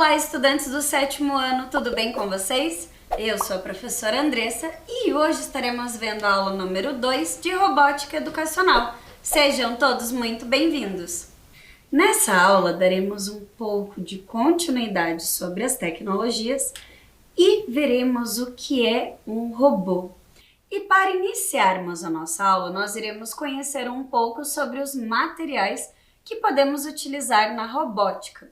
Olá, estudantes do 7º ano, tudo bem com vocês? Eu sou a professora Andressa e hoje estaremos vendo a aula número 2 de Robótica Educacional. Sejam todos muito bem-vindos! Nessa aula daremos um pouco de continuidade sobre as tecnologias e veremos o que é um robô. E para iniciarmos a nossa aula, nós iremos conhecer um pouco sobre os materiais que podemos utilizar na robótica.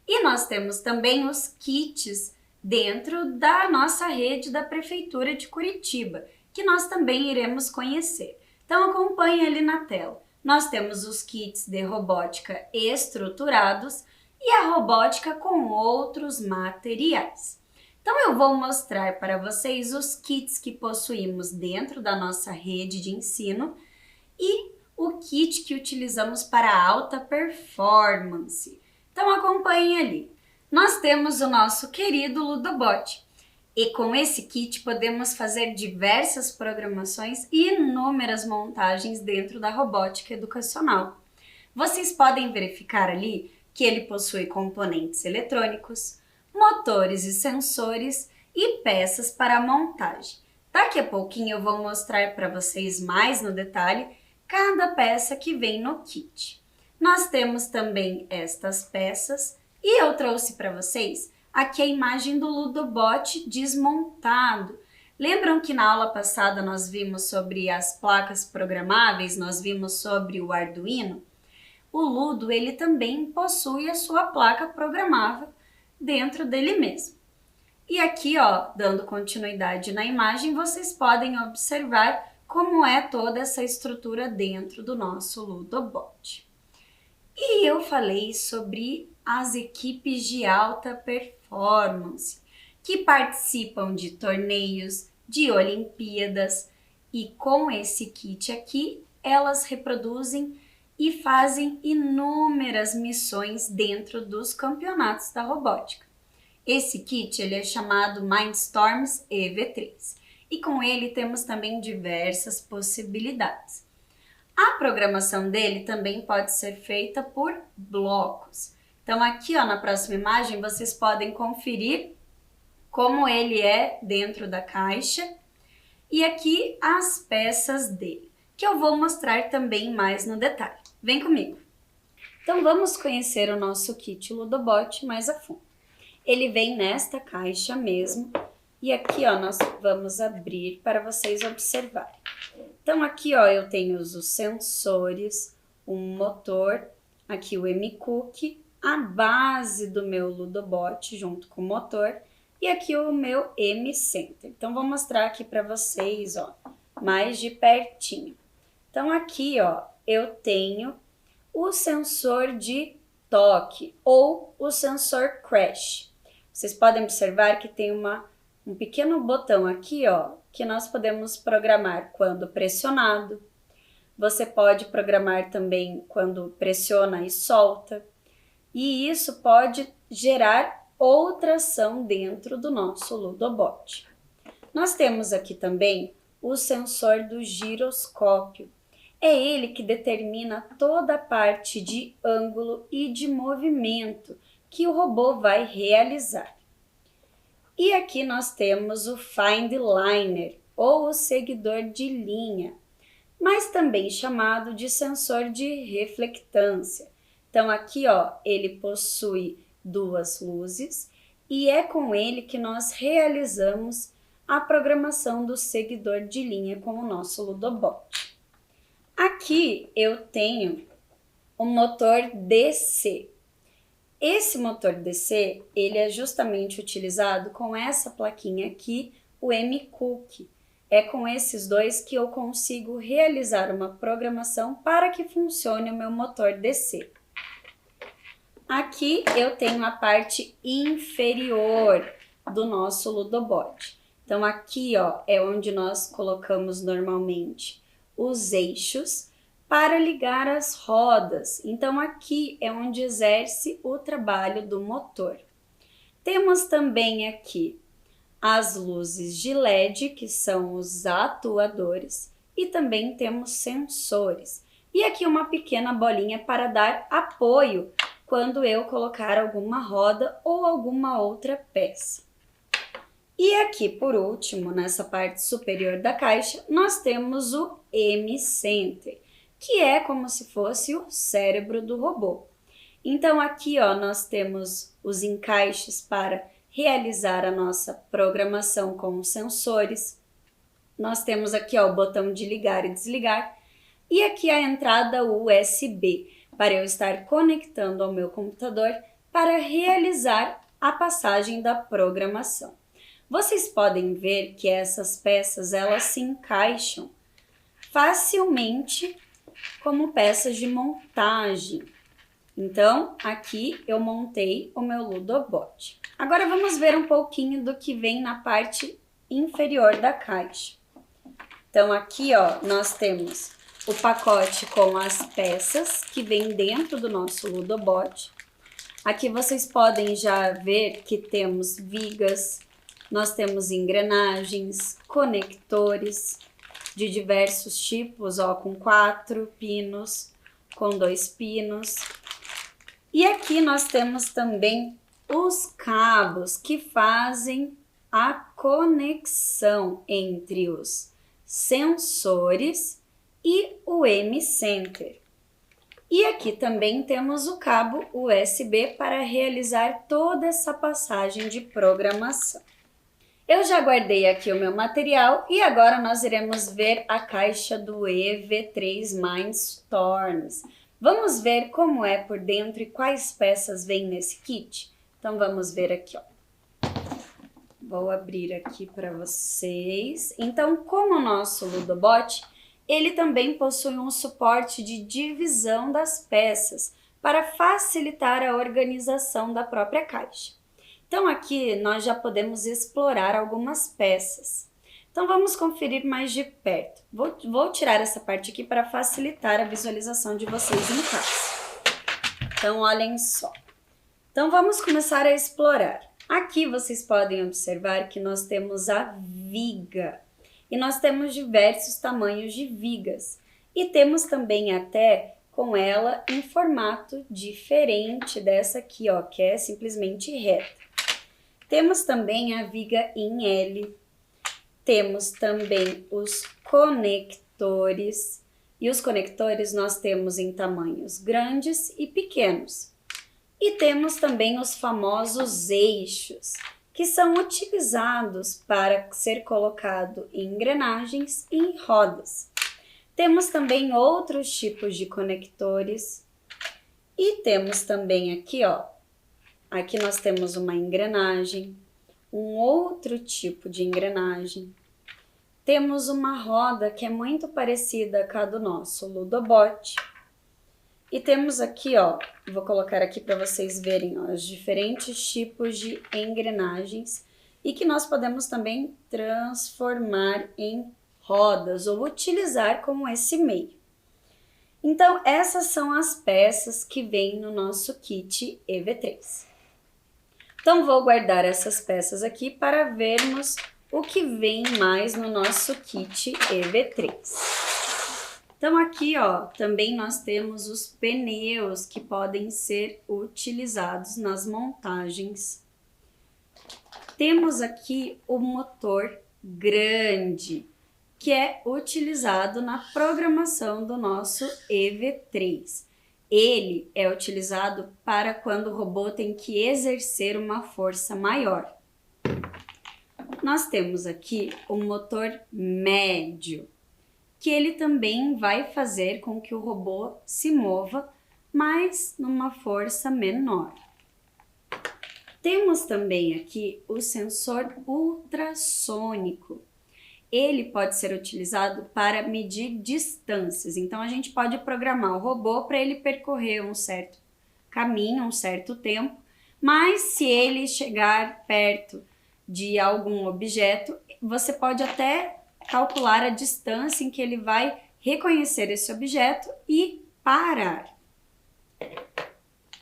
E nós temos também os kits dentro da nossa rede da Prefeitura de Curitiba, que nós também iremos conhecer. Então acompanhe ali na tela. Nós temos os kits de robótica estruturados e a robótica com outros materiais. Então eu vou mostrar para vocês os kits que possuímos dentro da nossa rede de ensino e o kit que utilizamos para alta performance. Então acompanhem ali. Nós temos o nosso querido Ludobot e com esse kit podemos fazer diversas programações e inúmeras montagens dentro da robótica educacional. Vocês podem verificar ali que ele possui componentes eletrônicos, motores e sensores e peças para montagem. Daqui a pouquinho eu vou mostrar para vocês mais no detalhe cada peça que vem no kit. Nós temos também estas peças e eu trouxe para vocês aqui a imagem do Ludobot desmontado. Lembram que na aula passada nós vimos sobre as placas programáveis, nós vimos sobre o Arduino? O Ludo ele também possui a sua placa programável dentro dele mesmo. E aqui, ó, dando continuidade na imagem, vocês podem observar como é toda essa estrutura dentro do nosso Ludobot. E eu falei sobre as equipes de alta performance, que participam de torneios, de Olimpíadas, e com esse kit aqui, elas reproduzem e fazem inúmeras missões dentro dos campeonatos da robótica. Esse kit ele é chamado Mindstorms EV3, e com ele temos também diversas possibilidades. A programação dele também pode ser feita por blocos. Então aqui ó, na próxima imagem vocês podem conferir como ele é dentro da caixa e aqui as peças dele, que eu vou mostrar também mais no detalhe. Vem comigo! Então vamos conhecer o nosso kit Ludobot mais a fundo. Ele vem nesta caixa mesmo e aqui ó, nós vamos abrir para vocês observarem. Então aqui ó, eu tenho os sensores, um motor, aqui o M-Cook, a base do meu Ludobot junto com o motor e aqui o meu M-Center. Então vou mostrar aqui para vocês ó, mais de pertinho. Então aqui ó, eu tenho o sensor de toque ou o sensor crash. Vocês podem observar que tem um pequeno botão aqui ó, que nós podemos programar quando pressionado. Você pode programar também quando pressiona e solta. E isso pode gerar outra ação dentro do nosso Ludobot. Nós temos aqui também o sensor do giroscópio. É ele que determina toda a parte de ângulo e de movimento que o robô vai realizar. E aqui nós temos o Find Liner, ou o seguidor de linha, mas também chamado de sensor de reflectância. Então aqui ó, ele possui duas luzes e é com ele que nós realizamos a programação do seguidor de linha com o nosso Ludobot. Aqui eu tenho o motor DC. Esse motor DC, ele é justamente utilizado com essa plaquinha aqui, o M-Cook. É com esses dois que eu consigo realizar uma programação para que funcione o meu motor DC. Aqui eu tenho a parte inferior do nosso Ludobot. Então aqui ó, é onde nós colocamos normalmente os eixos para ligar as rodas. Então aqui é onde exerce o trabalho do motor. Temos também aqui as luzes de LED, que são os atuadores, e também temos sensores. E aqui uma pequena bolinha para dar apoio quando eu colocar alguma roda ou alguma outra peça. E aqui, por último, nessa parte superior da caixa, nós temos o M-Center, que é como se fosse o cérebro do robô. Então aqui, ó, nós temos os encaixes para realizar a nossa programação com os sensores. Nós temos aqui, ó, o botão de ligar e desligar. E aqui a entrada USB, para eu estar conectando ao meu computador para realizar a passagem da programação. Vocês podem ver que essas peças, elas se encaixam facilmente como peças de montagem. Então, aqui eu montei o meu Ludobot. Agora vamos ver um pouquinho do que vem na parte inferior da caixa. Então, aqui, ó, nós temos o pacote com as peças que vem dentro do nosso Ludobot. Aqui vocês podem já ver que temos vigas, nós temos engrenagens, conectores de diversos tipos, ó, com 4 pinos, com 2 pinos. E aqui nós temos também os cabos que fazem a conexão entre os sensores e o M-Center. E aqui também temos o cabo USB para realizar toda essa passagem de programação. Eu já guardei aqui o meu material e agora nós iremos ver a caixa do EV3 Mindstorms. Vamos ver como é por dentro e quais peças vem nesse kit? Então vamos ver aqui, ó. Vou abrir aqui para vocês. Então, como o nosso Ludobot, ele também possui um suporte de divisão das peças para facilitar a organização da própria caixa. Então aqui nós já podemos explorar algumas peças. Então vamos conferir mais de perto. Vou tirar essa parte aqui para facilitar a visualização de vocês em casa. Então olhem só. Então vamos começar a explorar. Aqui vocês podem observar que nós temos a viga. E nós temos diversos tamanhos de vigas. E temos também até com ela em formato diferente dessa aqui, ó, que é simplesmente reta. Temos também a viga em L, temos também os conectores, e os conectores nós temos em tamanhos grandes e pequenos. E temos também os famosos eixos, que são utilizados para ser colocado em engrenagens e em rodas. Temos também outros tipos de conectores e temos também aqui, ó, aqui nós temos uma engrenagem, um outro tipo de engrenagem. Temos uma roda que é muito parecida com a do nosso Ludobot. E temos aqui, ó, vou colocar aqui para vocês verem, ó, os diferentes tipos de engrenagens e que nós podemos também transformar em rodas ou utilizar como esse meio. Então, essas são as peças que vêm no nosso kit EV3. Então, vou guardar essas peças aqui para vermos o que vem mais no nosso kit EV3. Então, aqui, ó, também nós temos os pneus que podem ser utilizados nas montagens. Temos aqui o motor grande, que é utilizado na programação do nosso EV3. Ele é utilizado para quando o robô tem que exercer uma força maior. Nós temos aqui o motor médio, que ele também vai fazer com que o robô se mova, mas numa força menor. Temos também aqui o sensor ultrassônico. Ele pode ser utilizado para medir distâncias. Então, a gente pode programar o robô para ele percorrer um certo caminho, um certo tempo, mas se ele chegar perto de algum objeto, você pode até calcular a distância em que ele vai reconhecer esse objeto e parar.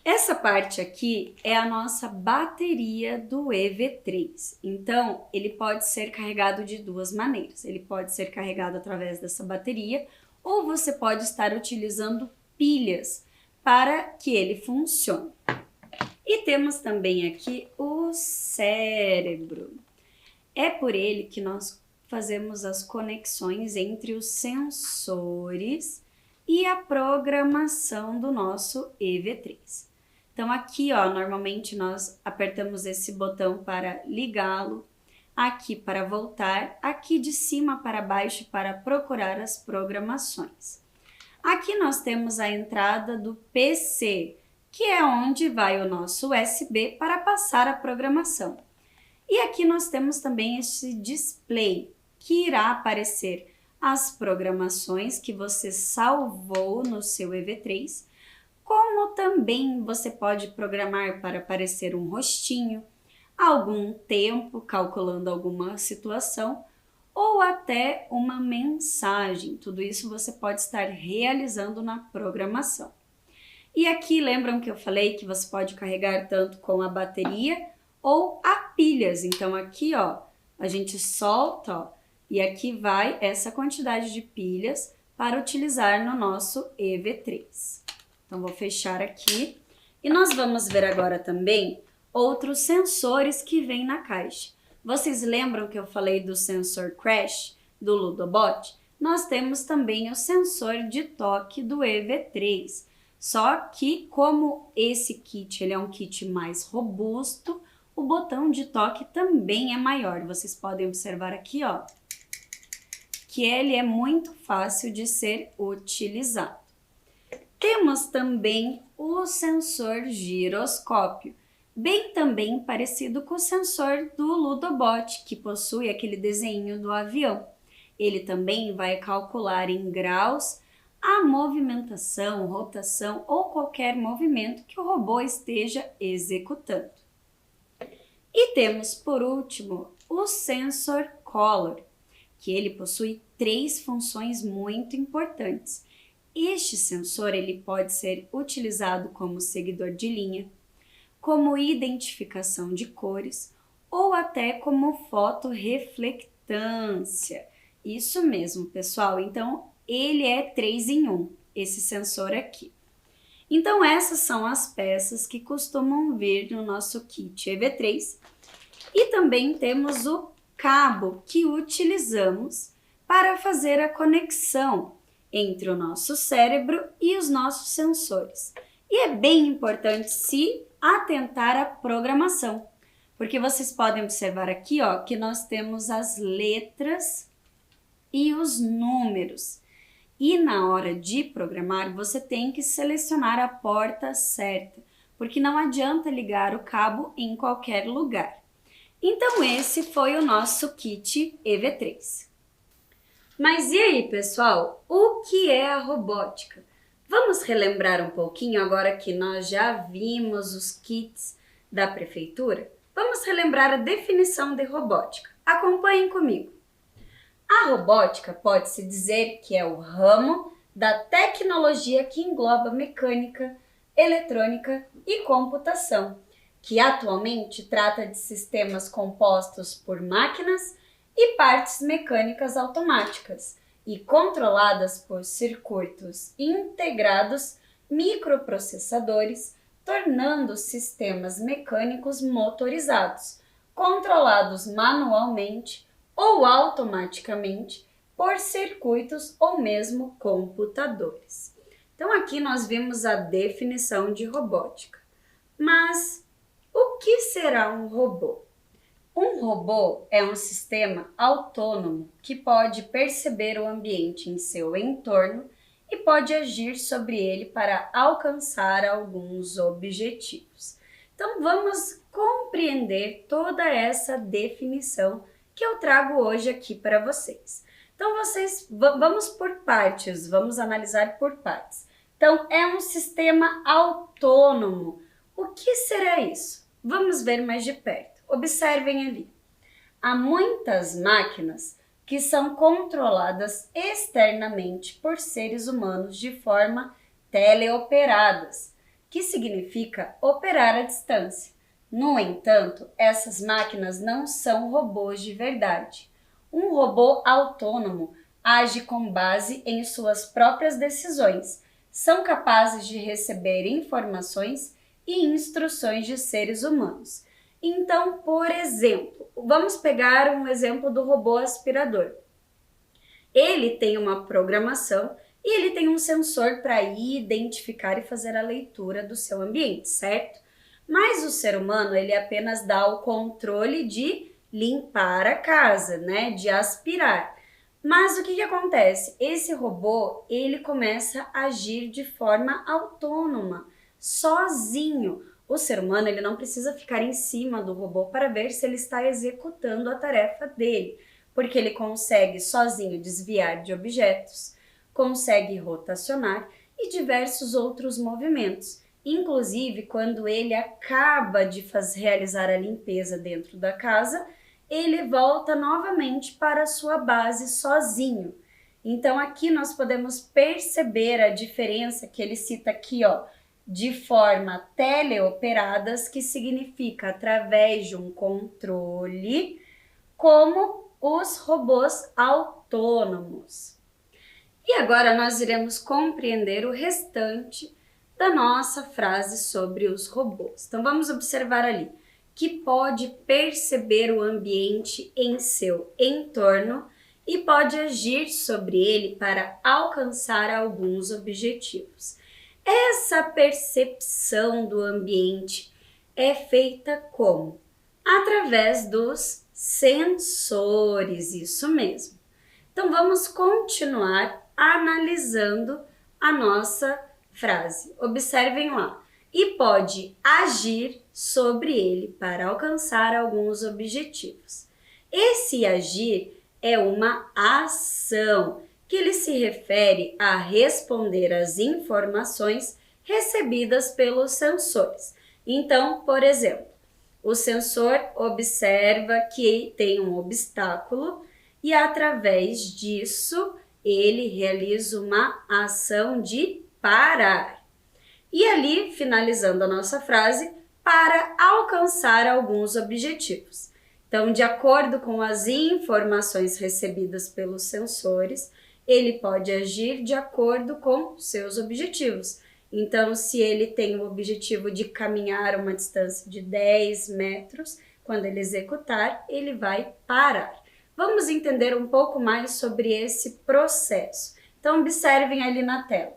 Essa parte aqui é a nossa bateria do EV3. Então, ele pode ser carregado de duas maneiras. Ele pode ser carregado através dessa bateria ou você pode estar utilizando pilhas para que ele funcione. E temos também aqui o cérebro. É por ele que nós fazemos as conexões entre os sensores e a programação do nosso EV3. Então aqui, ó, normalmente nós apertamos esse botão para ligá-lo, aqui para voltar, aqui de cima para baixo para procurar as programações. Aqui nós temos a entrada do PC, que é onde vai o nosso USB para passar a programação. E aqui nós temos também esse display, que irá aparecer as programações que você salvou no seu EV3, como também você pode programar para aparecer um rostinho, algum tempo calculando alguma situação ou até uma mensagem. Tudo isso você pode estar realizando na programação. E aqui lembram que eu falei que você pode carregar tanto com a bateria ou a pilhas. Então aqui, ó, a gente solta, ó, e aqui vai essa quantidade de pilhas para utilizar no nosso EV3. Então vou fechar aqui e nós vamos ver agora também outros sensores que vêm na caixa. Vocês lembram que eu falei do sensor crash do Ludobot? Nós temos também o sensor de toque do EV3. Só que como esse kit ele é um kit mais robusto, o botão de toque também é maior. Vocês podem observar aqui, ó, que ele é muito fácil de ser utilizado. Temos também o sensor giroscópio, bem também parecido com o sensor do Ludobot, que possui aquele desenho do avião. Ele também vai calcular em graus a movimentação, rotação ou qualquer movimento que o robô esteja executando. E temos, por último, o sensor color, que ele possui 3 funções muito importantes. Este sensor ele pode ser utilizado como seguidor de linha, como identificação de cores ou até como fotorreflectância. Isso mesmo, pessoal. Então, ele é 3 em 1, esse sensor aqui. Então, essas são as peças que costumam vir no nosso kit EV3. E também temos o cabo que utilizamos para fazer a conexão entre o nosso cérebro e os nossos sensores. E é bem importante se atentar à programação, porque vocês podem observar aqui, ó, que nós temos as letras e os números. E na hora de programar, você tem que selecionar a porta certa, porque não adianta ligar o cabo em qualquer lugar. Então esse foi o nosso kit EV3. Mas e aí, pessoal, o que é a robótica? Vamos relembrar um pouquinho agora que nós já vimos os kits da prefeitura? Vamos relembrar a definição de robótica. Acompanhem comigo. A robótica pode-se dizer que é o ramo da tecnologia que engloba mecânica, eletrônica e computação, que atualmente trata de sistemas compostos por máquinas e partes mecânicas automáticas e controladas por circuitos integrados, microprocessadores, tornando os sistemas mecânicos motorizados, controlados manualmente ou automaticamente por circuitos ou mesmo computadores. Então aqui nós vimos a definição de robótica. Mas o que será um robô? Um robô é um sistema autônomo que pode perceber o ambiente em seu entorno e pode agir sobre ele para alcançar alguns objetivos. Então vamos compreender toda essa definição que eu trago hoje aqui para vocês. Então vamos por partes, vamos analisar por partes. Então é um sistema autônomo. O que será isso? Vamos ver mais de perto. Observem ali. Há muitas máquinas que são controladas externamente por seres humanos de forma teleoperadas, que significa operar à distância. No entanto, essas máquinas não são robôs de verdade. Um robô autônomo age com base em suas próprias decisões, são capazes de receber informações e instruções de seres humanos. Então, por exemplo, vamos pegar um exemplo do robô aspirador. Ele tem uma programação e ele tem um sensor para identificar e fazer a leitura do seu ambiente, certo? Mas o ser humano, ele apenas dá o controle de limpar a casa, né? De aspirar. Mas o que acontece? Esse robô, ele começa a agir de forma autônoma, sozinho. O ser humano, ele não precisa ficar em cima do robô para ver se ele está executando a tarefa dele, porque ele consegue sozinho desviar de objetos, consegue rotacionar e diversos outros movimentos. Inclusive, quando ele acaba de realizar a limpeza dentro da casa, ele volta novamente para a sua base sozinho. Então, aqui nós podemos perceber a diferença que ele cita aqui, ó, de forma teleoperadas, que significa através de um controle, como os robôs autônomos. E agora nós iremos compreender o restante da nossa frase sobre os robôs. Então vamos observar ali que pode perceber o ambiente em seu entorno e pode agir sobre ele para alcançar alguns objetivos. Essa percepção do ambiente é feita como? Através dos sensores, isso mesmo. Então vamos continuar analisando a nossa frase. Observem lá. E pode agir sobre ele para alcançar alguns objetivos. Esse agir é uma ação que ele se refere a responder às informações recebidas pelos sensores. Então, por exemplo, o sensor observa que tem um obstáculo e, através disso, ele realiza uma ação de parar. E ali, finalizando a nossa frase, para alcançar alguns objetivos. Então, de acordo com as informações recebidas pelos sensores, ele pode agir de acordo com seus objetivos. Então, se ele tem o objetivo de caminhar uma distância de 10 metros, quando ele executar, ele vai parar. Vamos entender um pouco mais sobre esse processo. Então, observem ali na tela.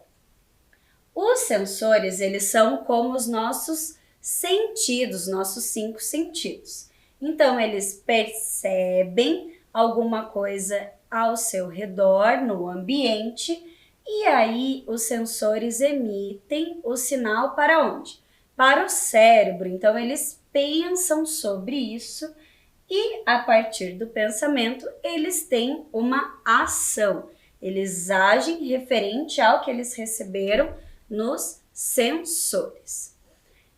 Os sensores, eles são como os nossos sentidos, nossos 5 sentidos. Então, eles percebem alguma coisa ao seu redor, no ambiente, e aí os sensores emitem o sinal para onde? Para o cérebro. Então, eles pensam sobre isso e, a partir do pensamento, eles têm uma ação. Eles agem referente ao que eles receberam nos sensores.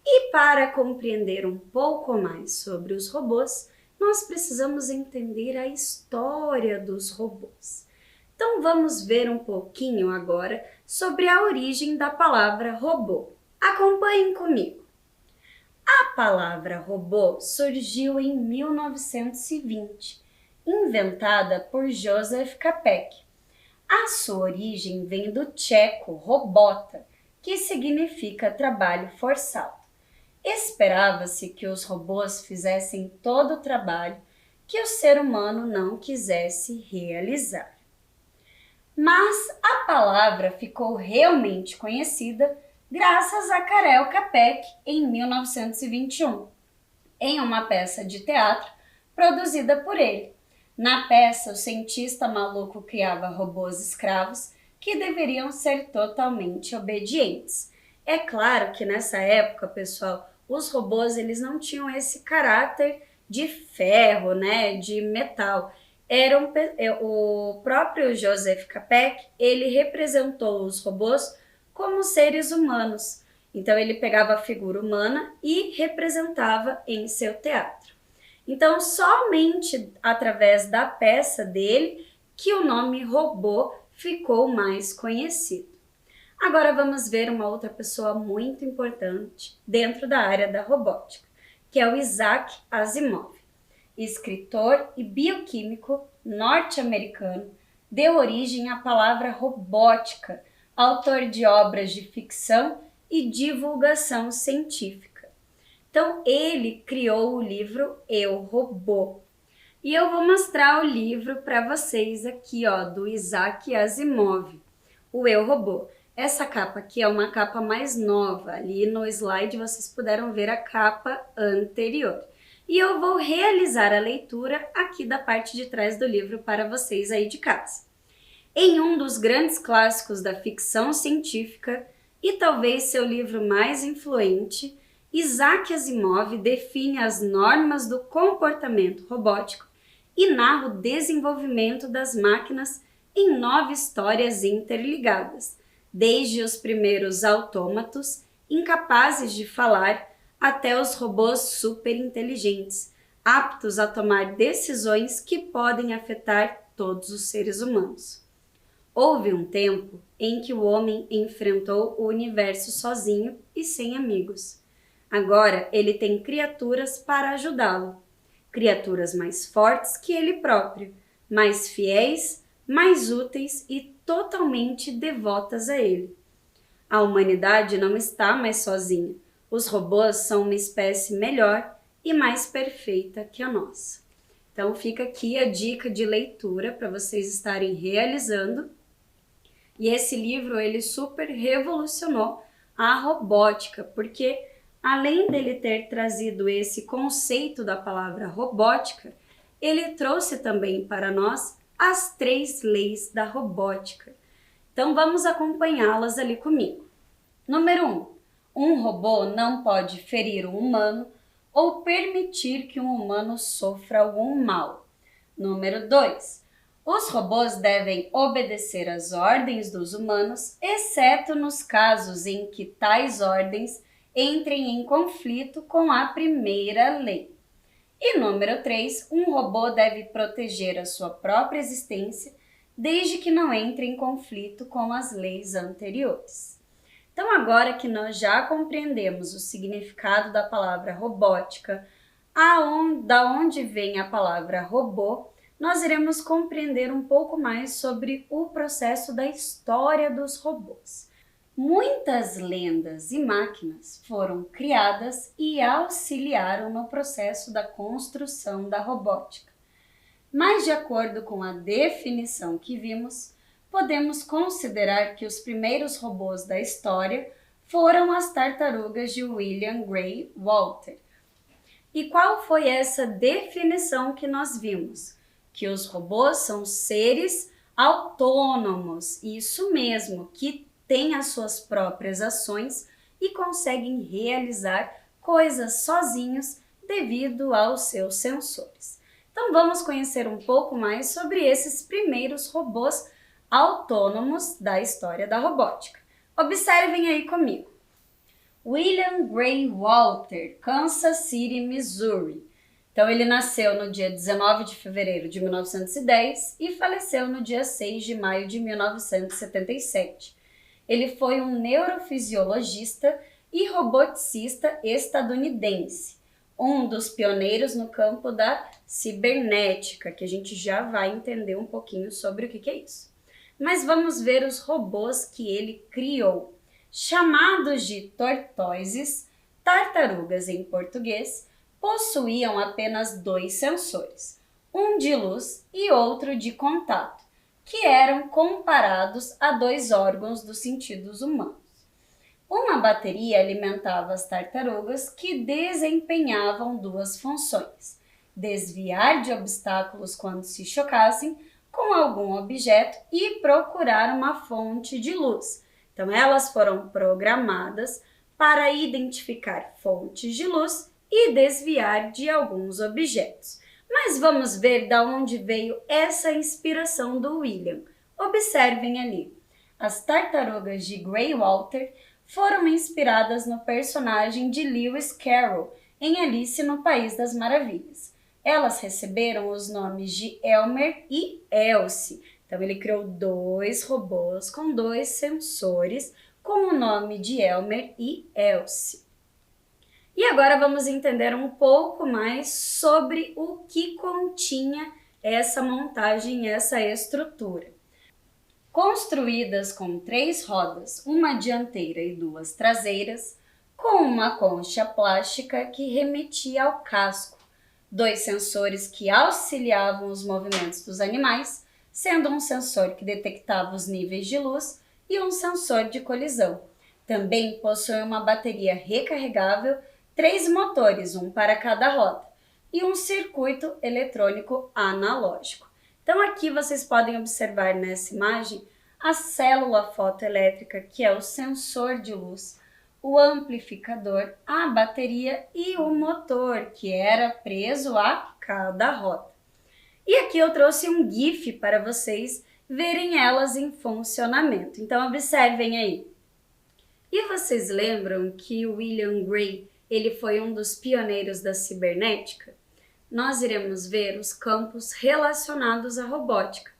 E para compreender um pouco mais sobre os robôs, nós precisamos entender a história dos robôs. Então vamos ver um pouquinho agora sobre a origem da palavra robô. Acompanhem comigo. A palavra robô surgiu em 1920, inventada por Joseph Capek. A sua origem vem do tcheco robota, que significa trabalho forçado. Esperava-se que os robôs fizessem todo o trabalho que o ser humano não quisesse realizar. Mas a palavra ficou realmente conhecida graças a Karel Capek em 1921, em uma peça de teatro produzida por ele. Na peça, o cientista maluco criava robôs escravos que deveriam ser totalmente obedientes. É claro que nessa época, pessoal, os robôs eles não tinham esse caráter de ferro, né, de metal. O próprio Joseph Capek, ele representou os robôs como seres humanos. Então ele pegava a figura humana e representava em seu teatro. Então somente através da peça dele que o nome robô ficou mais conhecido. Agora vamos ver uma outra pessoa muito importante dentro da área da robótica, que é o Isaac Asimov. Escritor e bioquímico norte-americano, deu origem à palavra robótica, autor de obras de ficção e divulgação científica. Então, ele criou o livro Eu, Robô. E eu vou mostrar o livro para vocês aqui, ó, do Isaac Asimov, o Eu, Robô. Essa capa aqui é uma capa mais nova, ali no slide vocês puderam ver a capa anterior. E eu vou realizar a leitura aqui da parte de trás do livro para vocês aí de casa. Em um dos grandes clássicos da ficção científica e talvez seu livro mais influente, Isaac Asimov define as normas do comportamento robótico e narra o desenvolvimento das máquinas em 9 histórias interligadas, desde os primeiros autômatos, incapazes de falar, até os robôs superinteligentes, aptos a tomar decisões que podem afetar todos os seres humanos. Houve um tempo em que o homem enfrentou o universo sozinho e sem amigos. Agora ele tem criaturas para ajudá-lo, criaturas mais fortes que ele próprio, mais fiéis, mais úteis e totalmente devotas a ele. A humanidade não está mais sozinha. Os robôs são uma espécie melhor e mais perfeita que a nossa. Então fica aqui a dica de leitura para vocês estarem realizando. E esse livro ele super revolucionou a robótica, porque além dele ter trazido esse conceito da palavra robótica, ele trouxe também para nós as 3 leis da robótica. Então vamos acompanhá-las ali comigo. Número 1. Um robô não pode ferir um humano ou permitir que um humano sofra algum mal. Número 2. Os robôs devem obedecer às ordens dos humanos, exceto nos casos em que tais ordens entrem em conflito com a primeira lei. E número 3, um robô deve proteger a sua própria existência desde que não entre em conflito com as leis anteriores. Então, agora que nós já compreendemos o significado da palavra robótica, da onde vem a palavra robô, nós iremos compreender um pouco mais sobre o processo da história dos robôs. Muitas lendas e máquinas foram criadas e auxiliaram no processo da construção da robótica. Mas, de acordo com a definição que vimos, podemos considerar que os primeiros robôs da história foram as tartarugas de William Grey Walter. E qual foi essa definição que nós vimos? Que os robôs são seres autônomos, isso mesmo, que têm as suas próprias ações e conseguem realizar coisas sozinhos devido aos seus sensores. Então vamos conhecer um pouco mais sobre esses primeiros robôs autônomos da história da robótica. Observem aí comigo. William Grey Walter, Kansas City, Missouri. Então ele nasceu no dia 19 de fevereiro de 1910 e faleceu no dia 6 de maio de 1977. Ele foi um neurofisiologista e roboticista estadunidense, um dos pioneiros no campo da cibernética, que a gente já vai entender um pouquinho sobre o que é isso. Mas vamos ver os robôs que ele criou. Chamados de tortoises, tartarugas em português, possuíam apenas 2 sensores, um de luz e outro de contato, que eram comparados a 2 órgãos dos sentidos humanos. Uma bateria alimentava as tartarugas, que desempenhavam 2 funções: desviar de obstáculos quando se chocassem com algum objeto e procurar uma fonte de luz. Então, elas foram programadas para identificar fontes de luz e desviar de alguns objetos. Mas vamos ver de onde veio essa inspiração do William. Observem ali. As tartarugas de Grey Walter foram inspiradas no personagem de Lewis Carroll em Alice no País das Maravilhas. Elas receberam os nomes de Elmer e Elsie. Então ele criou 2 robôs com 2 sensores com o nome de Elmer e Elsie. E agora vamos entender um pouco mais sobre o que continha essa montagem, essa estrutura. construídas com 3 rodas, uma dianteira e 2 traseiras, com uma concha plástica que remetia ao casco, 2 sensores que auxiliavam os movimentos dos animais, sendo um sensor que detectava os níveis de luz e um sensor de colisão. Também possui uma bateria recarregável, 3 motores, um para cada roda, e um circuito eletrônico analógico. Então aqui vocês podem observar nessa imagem a célula fotoelétrica, que é o sensor de luz, o amplificador, a bateria e o motor, que era preso a cada roda. E aqui eu trouxe um GIF para vocês verem elas em funcionamento. Então observem aí. E vocês lembram que o William Gray, ele foi um dos pioneiros da cibernética? Nós iremos ver os campos relacionados à robótica.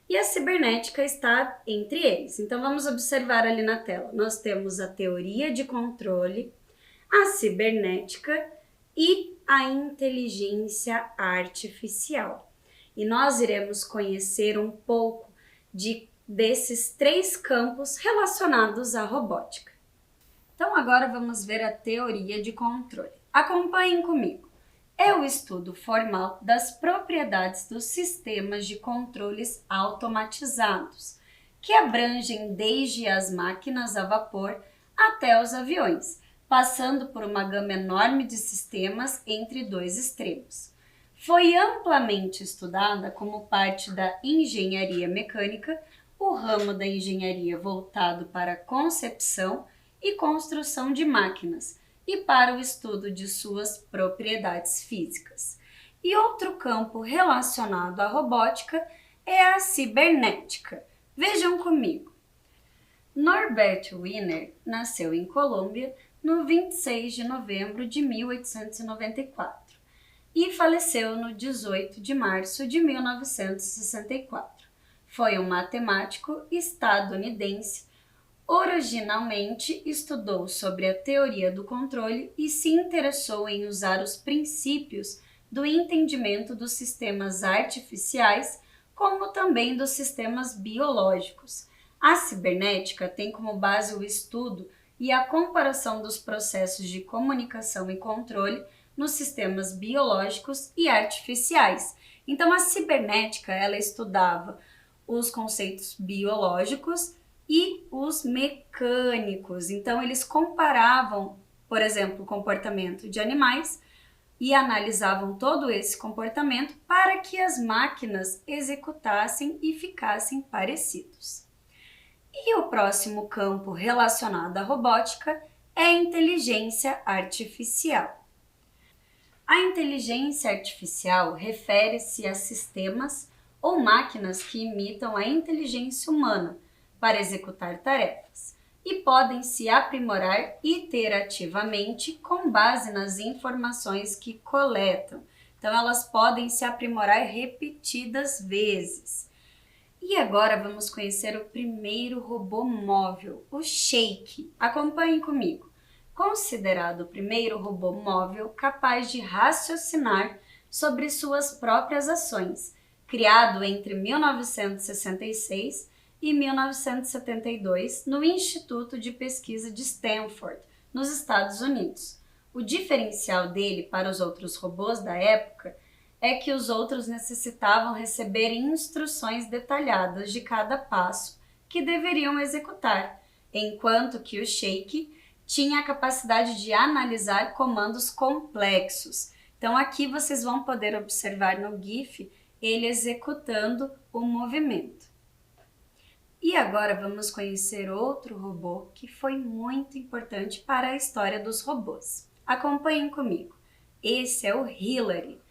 E a cibernética está entre eles. Então vamos observar ali na tela. Nós temos a teoria de controle, a cibernética e a inteligência artificial. E nós iremos conhecer um pouco desses 3 campos relacionados à robótica. Então agora vamos ver a teoria de controle. Acompanhem comigo. É o estudo formal das propriedades dos sistemas de controles automatizados, que abrangem desde as máquinas a vapor até os aviões, passando por uma gama enorme de sistemas entre 2 extremos. Foi amplamente estudada como parte da engenharia mecânica, o ramo da engenharia voltado para a concepção e construção de máquinas, e para o estudo de suas propriedades físicas. E outro campo relacionado à robótica é a cibernética. Vejam comigo. Norbert Wiener nasceu em Colômbia no 26 de novembro de 1894 e faleceu no 18 de março de 1964. Foi um matemático estadunidense. Originalmente estudou sobre a teoria do controle e se interessou em usar os princípios do entendimento dos sistemas artificiais, como também dos sistemas biológicos. A cibernética tem como base o estudo e a comparação dos processos de comunicação e controle nos sistemas biológicos e artificiais. Então, a cibernética, ela estudava os conceitos biológicos e os mecânicos. Então, eles comparavam, por exemplo, o comportamento de animais e analisavam todo esse comportamento para que as máquinas executassem e ficassem parecidos. E o próximo campo relacionado à robótica é a inteligência artificial. A inteligência artificial refere-se a sistemas ou máquinas que imitam a inteligência humana para executar tarefas e podem se aprimorar iterativamente com base nas informações que coletam. Então, elas podem se aprimorar repetidas vezes. E agora vamos conhecer o primeiro robô móvel, o Shake. Acompanhem comigo. Considerado o primeiro robô móvel capaz de raciocinar sobre suas próprias ações, criado entre 1966 e 1972 no Instituto de Pesquisa de Stanford, nos Estados Unidos. O diferencial dele para os outros robôs da época é que os outros necessitavam receber instruções detalhadas de cada passo que deveriam executar, enquanto que o Shake tinha a capacidade de analisar comandos complexos. Então aqui vocês vão poder observar no GIF ele executando o movimento. E agora vamos conhecer outro robô que foi muito importante para a história dos robôs. Acompanhem comigo. Esse é o Hillary.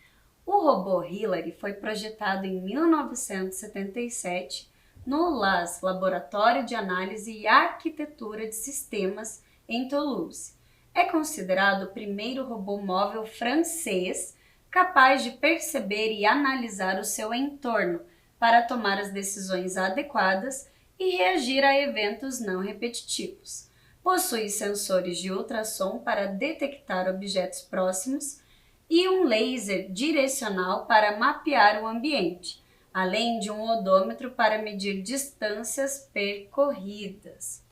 O robô Hillary foi projetado em 1977 no LAS, Laboratório de Análise e Arquitetura de Sistemas, em Toulouse. É considerado o primeiro robô móvel francês capaz de perceber e analisar o seu entorno para tomar as decisões adequadas e reagir a eventos não repetitivos. Possui sensores de ultrassom para detectar objetos próximos e um laser direcional para mapear o ambiente, além de um odômetro para medir distâncias percorridas.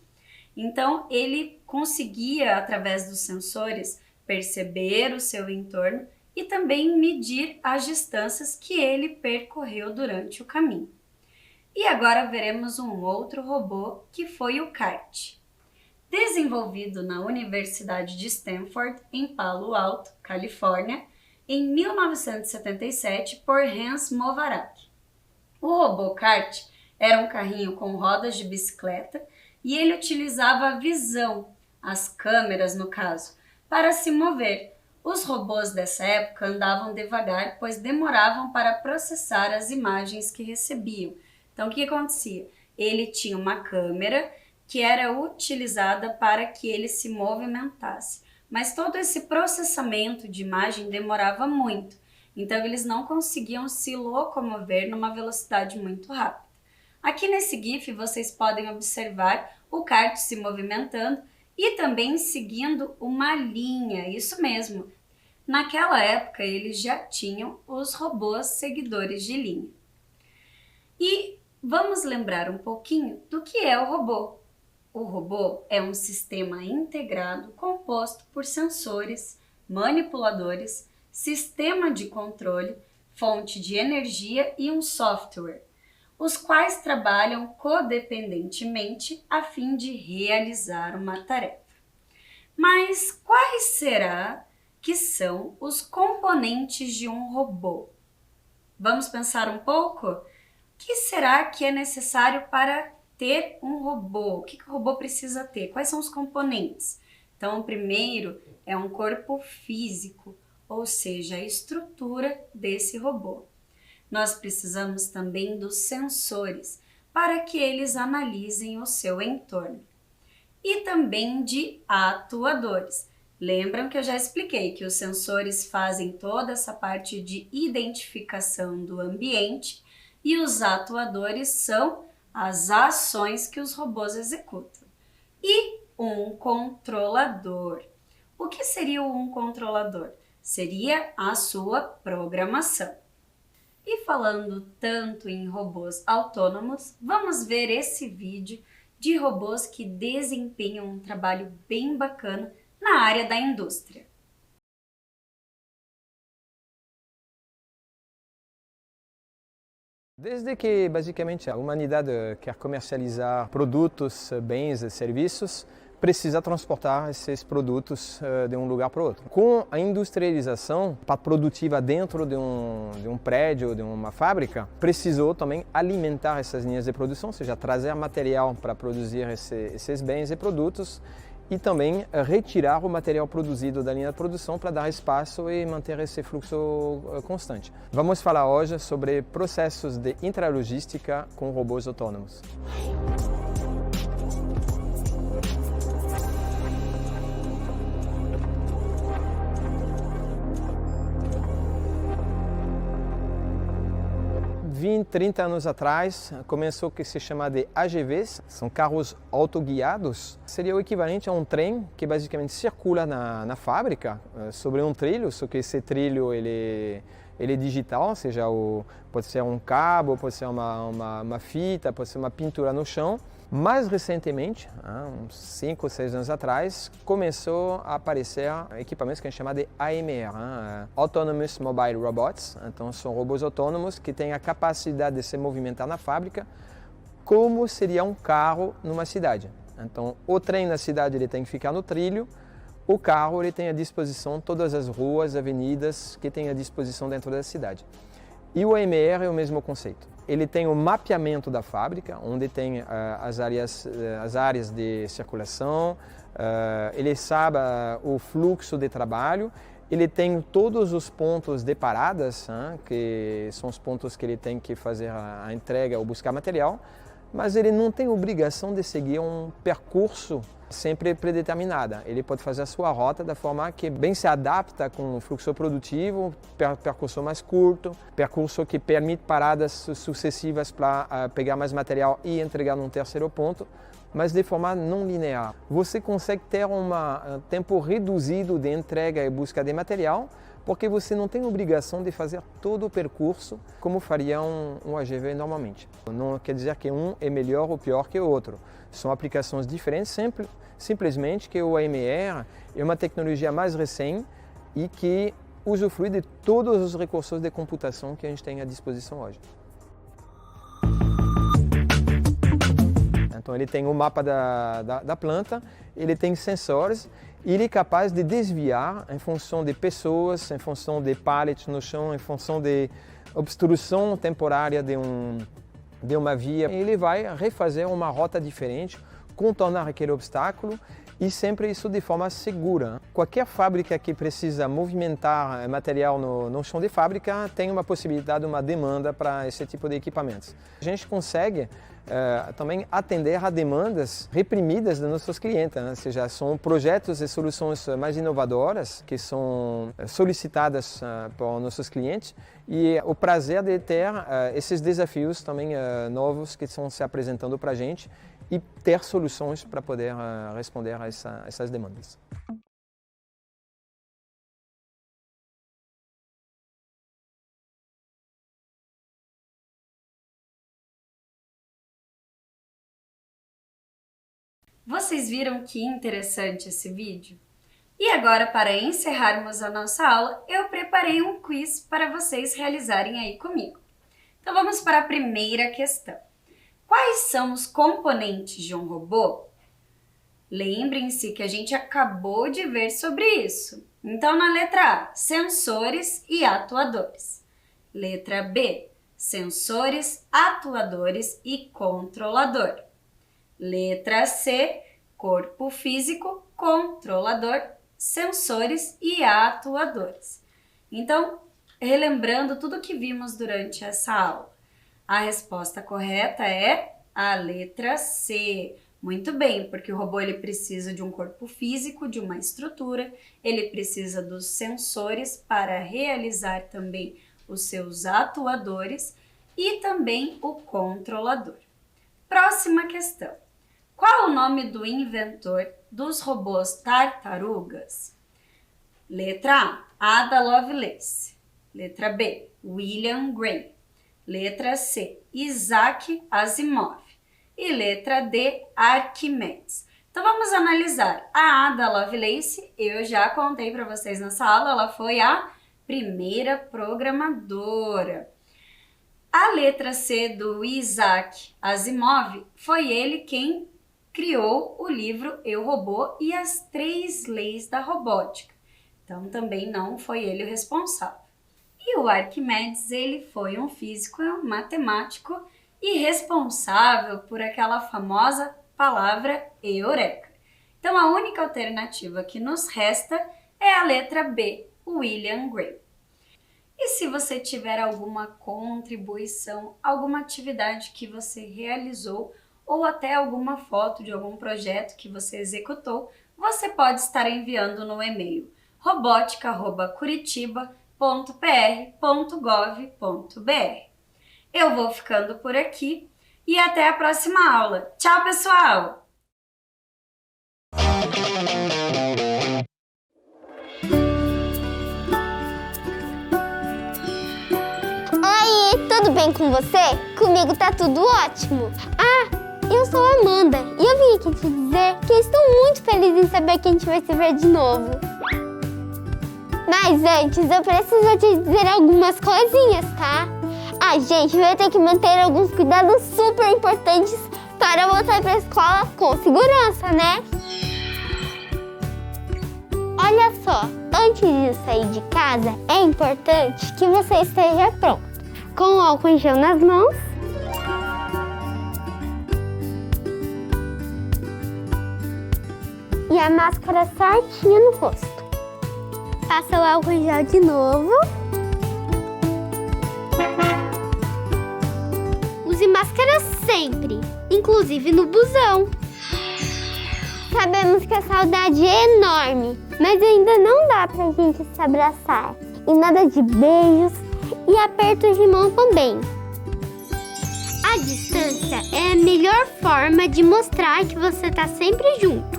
Então, ele conseguia, através dos sensores, perceber o seu entorno e também medir as distâncias que ele percorreu durante o caminho. E agora veremos um outro robô, que foi o kart. Desenvolvido na Universidade de Stanford, em Palo Alto, Califórnia, em 1977 por Hans Movarak. O robô kart era um carrinho com rodas de bicicleta e ele utilizava a visão, as câmeras no caso, para se mover. Os robôs dessa época andavam devagar, pois demoravam para processar as imagens que recebiam. Então, o que acontecia? Ele tinha uma câmera que era utilizada para que ele se movimentasse. Mas todo esse processamento de imagem demorava muito. Então, eles não conseguiam se locomover numa velocidade muito rápida. Aqui nesse GIF, vocês podem observar o kart se movimentando e também seguindo uma linha, isso mesmo. Naquela época, eles já tinham os robôs seguidores de linha. E vamos lembrar um pouquinho do que é o robô. O robô é um sistema integrado composto por sensores, manipuladores, sistema de controle, fonte de energia e um software, os quais trabalham codependentemente a fim de realizar uma tarefa. Mas quais será que são os componentes de um robô? Vamos pensar um pouco? O que será que é necessário para ter um robô? O que o robô precisa ter? Quais são os componentes? Então, o primeiro é um corpo físico, ou seja, a estrutura desse robô. Nós precisamos também dos sensores, para que eles analisem o seu entorno. E também de atuadores. Lembram que eu já expliquei que os sensores fazem toda essa parte de identificação do ambiente e os atuadores são as ações que os robôs executam. E um controlador. O que seria um controlador? Seria a sua programação. E falando tanto em robôs autônomos, vamos ver esse vídeo de robôs que desempenham um trabalho bem bacana na área da indústria. Desde que, basicamente, a humanidade quer comercializar produtos, bens e serviços, precisa transportar esses produtos de um lugar para o outro. Com a industrialização, a parte produtiva dentro de um prédio, de uma fábrica, precisou também alimentar essas linhas de produção, ou seja, trazer material para produzir esses bens e produtos e também retirar o material produzido da linha de produção para dar espaço e manter esse fluxo constante. Vamos falar hoje sobre processos de intralogística com robôs autônomos. Vim 30 anos atrás, começou o que se chama de AGVs, são carros autoguiados. Seria o equivalente a um trem que basicamente circula na fábrica sobre um trilho, só que esse trilho ele é digital, ou seja, pode ser um cabo, pode ser uma fita, pode ser uma pintura no chão. Mais recentemente, uns 5 ou 6 anos atrás, começou a aparecer equipamentos que a gente chama de AMR, Autonomous Mobile Robots. Então são robôs autônomos que têm a capacidade de se movimentar na fábrica como seria um carro numa cidade. Então o trem na cidade ele tem que ficar no trilho, o carro ele tem à disposição todas as ruas, avenidas que tem à disposição dentro da cidade. E o AMR é o mesmo conceito. Ele tem o mapeamento da fábrica, onde tem as áreas de circulação, ele sabe o fluxo de trabalho, ele tem todos os pontos de paradas, que são os pontos que ele tem que fazer a entrega ou buscar material, mas ele não tem obrigação de seguir um percurso sempre predeterminada. Ele pode fazer a sua rota da forma que bem se adapta com o fluxo produtivo, percurso mais curto, percurso que permite paradas sucessivas para pegar mais material e entregar num terceiro ponto, mas de forma não linear. Você consegue ter um tempo reduzido de entrega e busca de material, porque você não tem obrigação de fazer todo o percurso como faria um AGV normalmente. Não quer dizer que um é melhor ou pior que o outro. São aplicações diferentes, simplesmente que o AMR é uma tecnologia mais recente e que usufrui de todos os recursos de computação que a gente tem à disposição hoje. Então ele tem o mapa da planta, ele tem sensores e ele é capaz de desviar em função de pessoas, em função de pallets no chão, em função de obstrução temporária de uma via. Ele vai refazer uma rota diferente, contornar aquele obstáculo e sempre isso de forma segura. Qualquer fábrica que precisa movimentar material no chão de fábrica tem uma possibilidade, uma demanda para esse tipo de equipamentos. A gente consegue também atender a demandas reprimidas dos nossos clientes, né? Ou seja, são projetos e soluções mais inovadoras que são solicitadas por nossos clientes e o prazer de ter esses desafios também novos que estão se apresentando para a gente e ter soluções para poder responder a essas demandas. Vocês viram que interessante esse vídeo? E agora, para encerrarmos a nossa aula, eu preparei um quiz para vocês realizarem aí comigo. Então vamos para a primeira questão. Quais são os componentes de um robô? Lembrem-se que a gente acabou de ver sobre isso. Então, na letra A, sensores e atuadores. Letra B, sensores, atuadores e controlador. Letra C, corpo físico, controlador, sensores e atuadores. Então, relembrando tudo que vimos durante essa aula, a resposta correta é a letra C. Muito bem, porque o robô ele precisa de um corpo físico, de uma estrutura, ele precisa dos sensores para realizar também os seus atuadores e também o controlador. Próxima questão. Qual o nome do inventor dos robôs tartarugas? Letra A, Ada Lovelace. Letra B, William Gray. Letra C, Isaac Asimov. E letra D, Arquimedes. Então vamos analisar. A Ada Lovelace, eu já contei para vocês nessa aula, ela foi a primeira programadora. A letra C do Isaac Asimov, foi ele quem criou o livro Eu, Robô e as 3 leis da robótica. Então também não foi ele o responsável. E o Arquimedes, ele foi um físico, um matemático e responsável por aquela famosa palavra eureka. Então a única alternativa que nos resta é a letra B, William Gray. E se você tiver alguma contribuição, alguma atividade que você realizou ou até alguma foto de algum projeto que você executou, você pode estar enviando no e-mail robotica@curitiba.pr.gov.br. Eu vou ficando por aqui e até a próxima aula. Tchau, pessoal! Oi, tudo bem com você? Comigo tá tudo ótimo. Eu sou a Amanda e eu vim aqui te dizer que estou muito feliz em saber que a gente vai se ver de novo. Mas antes, eu preciso te dizer algumas coisinhas, tá? A gente vai ter que manter alguns cuidados super importantes para voltar para a escola com segurança, né? Olha só, antes de sair de casa, é importante que você esteja pronto, com o álcool em gel nas mãos, e a máscara certinha no rosto. Passa o álcool em gel de novo. Use máscara sempre, inclusive no busão. Sabemos que a saudade é enorme, mas ainda não dá pra gente se abraçar. E nada de beijos e apertos de mão também. A distância é a melhor forma de mostrar que você tá sempre junto.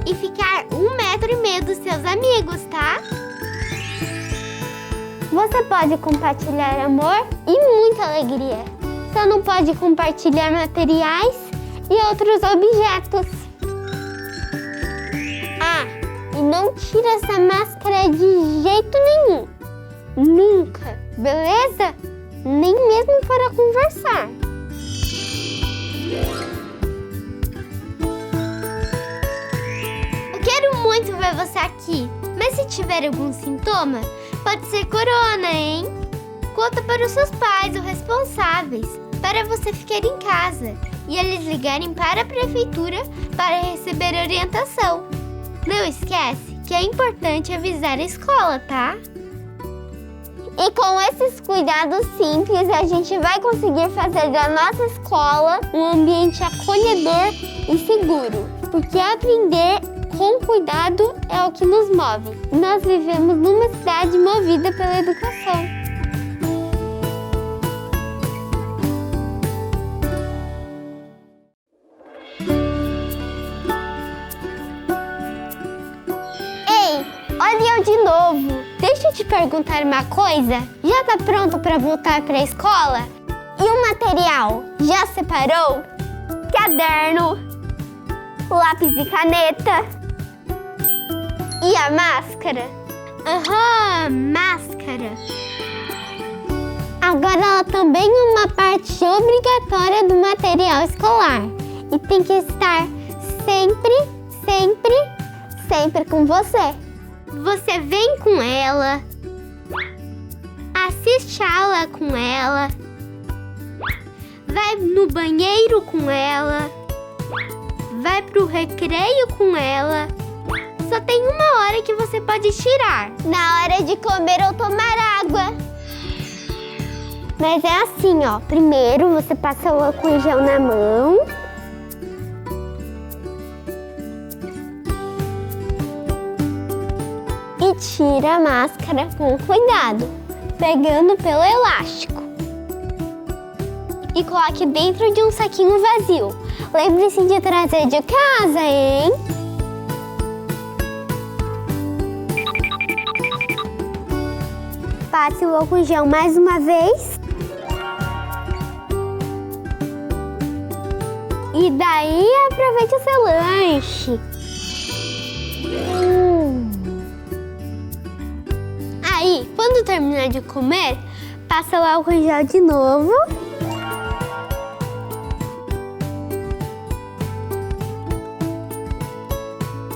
E ficar 1,5 metro dos seus amigos, tá? Você pode compartilhar amor e muita alegria. Só não pode compartilhar materiais e outros objetos. Ah, e não tira essa máscara de jeito nenhum. Nunca, beleza? Nem mesmo para conversar. Eu quero muito ver você aqui, mas se tiver algum sintoma, pode ser corona, hein? Conta para os seus pais ou responsáveis, para você ficar em casa e eles ligarem para a prefeitura para receber orientação. Não esquece que é importante avisar a escola, tá? E com esses cuidados simples, a gente vai conseguir fazer da nossa escola um ambiente acolhedor e seguro. Porque aprender com cuidado é o que nos move. Nós vivemos numa cidade movida pela educação. Ei, olha eu de novo. Deixa eu te perguntar uma coisa. Já tá pronto para voltar para a escola? E o material? Já separou? Caderno, lápis e caneta. E a máscara? Aham, máscara. Agora ela também é uma parte obrigatória do material escolar. E tem que estar sempre com você. Você vem com ela, assiste a aula com ela, vai no banheiro com ela, vai pro recreio com ela. Só tem uma hora que você pode tirar. Na hora de comer ou tomar água. Mas é assim, ó. Primeiro você passa o álcool em gel na mão. E tira a máscara com cuidado, pegando pelo elástico. E coloque dentro de um saquinho vazio. Lembre-se de trazer de casa, hein? Passe o álcool gel mais uma vez. E daí aproveite o seu lanche. Aí, quando terminar de comer, passa o álcool gel de novo.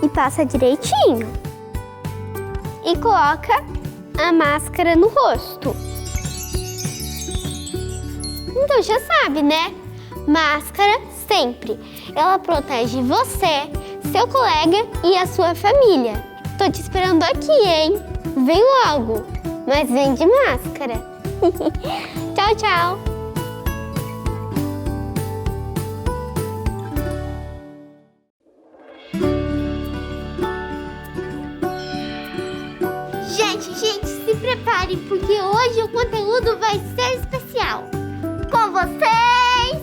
E passa direitinho. E coloca a máscara no rosto. Então já sabe, né? Máscara sempre. Ela protege você, seu colega e a sua família. Tô te esperando aqui, hein? Vem logo, mas vem de máscara. Tchau, tchau. Gente, se preparem, porque hoje o conteúdo vai ser especial. Com vocês,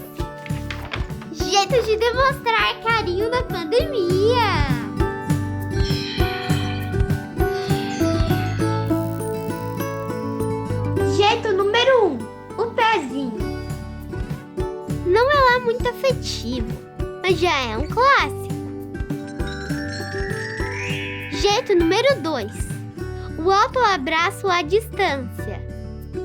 jeito de demonstrar carinho na pandemia. Jeito número 1, o pezinho. Não é lá muito afetivo, mas já é um clássico. Jeito número 2, o autoabraço à distância.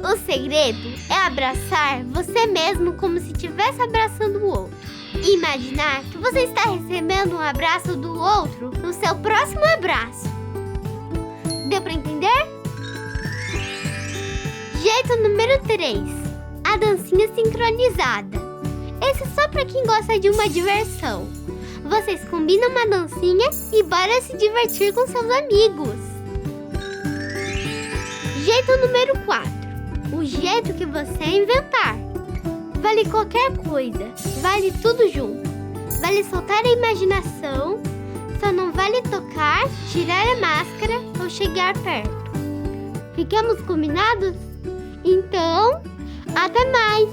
O segredo é abraçar você mesmo como se estivesse abraçando o outro. E imaginar que você está recebendo um abraço do outro no seu próximo abraço. Deu para entender? Jeito número 3, a dancinha sincronizada. Esse é só para quem gosta de uma diversão. Vocês combinam uma dancinha e bora se divertir com seus amigos. Jeito número 4, o jeito que você inventar. Vale qualquer coisa, vale tudo junto. Vale soltar a imaginação, só não vale tocar, tirar a máscara ou chegar perto. Ficamos combinados? Então, até mais!